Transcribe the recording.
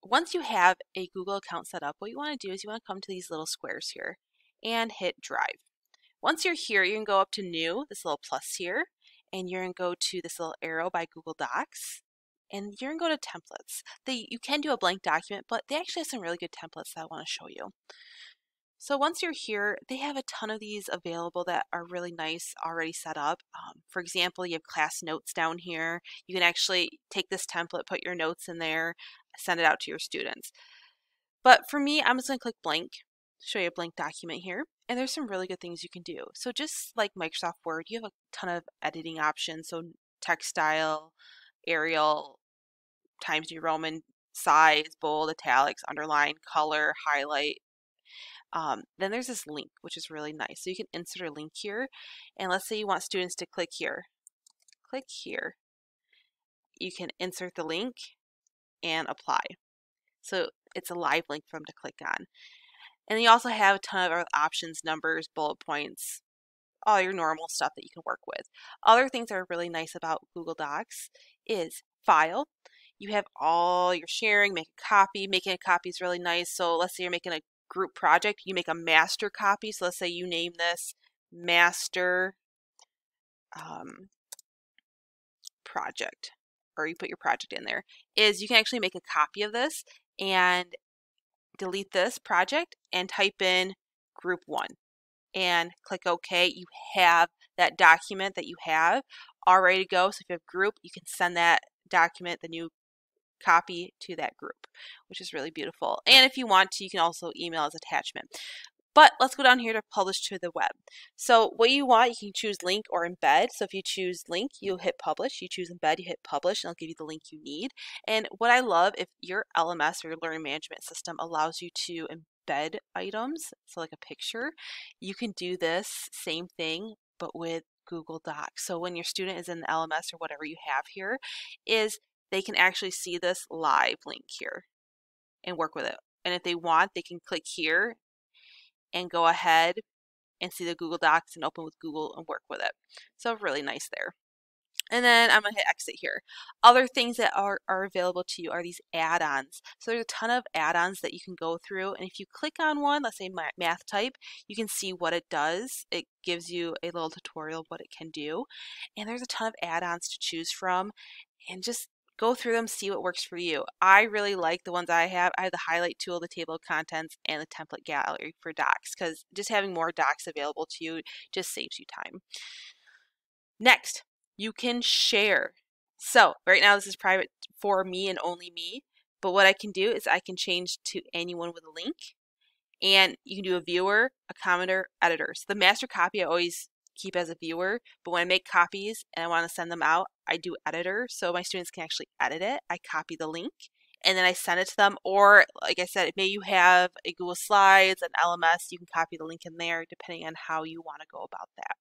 once you have a Google account set up, what you want to do is you want to come to these little squares here and hit Drive. Once you're here, you can go up to New, this little plus here, and you're going to go to this little arrow by Google Docs, and you're going to go to Templates. You can do a blank document, but they actually have some really good templates that I want to show you. So once you're here, they have a ton of these available that are really nice, already set up. For example, you have class notes down here. You can actually take this template, put your notes in there, send it out to your students. But for me, I'm just going to click blank, show you a blank document here. And there's some really good things you can do. So just like Microsoft Word, you have a ton of editing options. So text style, Arial, Times New Roman, size, bold, italics, underline, color, highlight. Then there's this link, which is really nice. So you can insert a link here. And let's say you want students to click here. Click here. You can insert the link and apply. So it's a live link for them to click on. And you also have a ton of other options, numbers, bullet points, all your normal stuff that you can work with. Other things that are really nice about Google Docs is File. You have all your sharing, make a copy. Making a copy is really nice. So let's say you're making a group project, you make a master copy. So let's say you name this master project, or you put your project in there, is you can actually make a copy of this and delete this project and type in group 1 and click OK. You have that document that you have all ready to go. So if you have group, you can send that document, the new copy, to that group, which is really beautiful. And if you want to, you can also email as attachment. But let's go down here to publish to the web. So what you want, you can choose link or embed. So if you choose link, you'll hit publish. You choose embed, you hit publish, and it'll give you the link you need. And what I love, if your LMS or your learning management system allows you to embed items, so like a picture, you can do this same thing, but with Google Docs. So when your student is in the LMS or whatever you have here, is they can actually see this live link here and work with it. And if they want, they can click here and go ahead and see the Google Docs and open with Google and work with it. So really nice there. And then I'm going to hit exit here. Other things that are available to you are these add-ons. So there's a ton of add-ons that you can go through. And if you click on one, let's say math type, you can see what it does. It gives you a little tutorial of what it can do. And there's a ton of add-ons to choose from. And just go through them, see what works for you. I really like the ones I have. I have the highlight tool, the table of contents, and the template gallery for docs, because just having more docs available to you just saves you time. Next, you can share. So right now this is private for me and only me, but what I can do is I can change to anyone with a link, and you can do a viewer, a commenter, editor. So the master copy I always keep as a viewer, but when I make copies and I want to send them out, I do editor, so my students can actually edit it. I copy the link and then I send it to them, or like I said, maybe you have a Google Slides, an LMS, you can copy the link in there depending on how you want to go about that.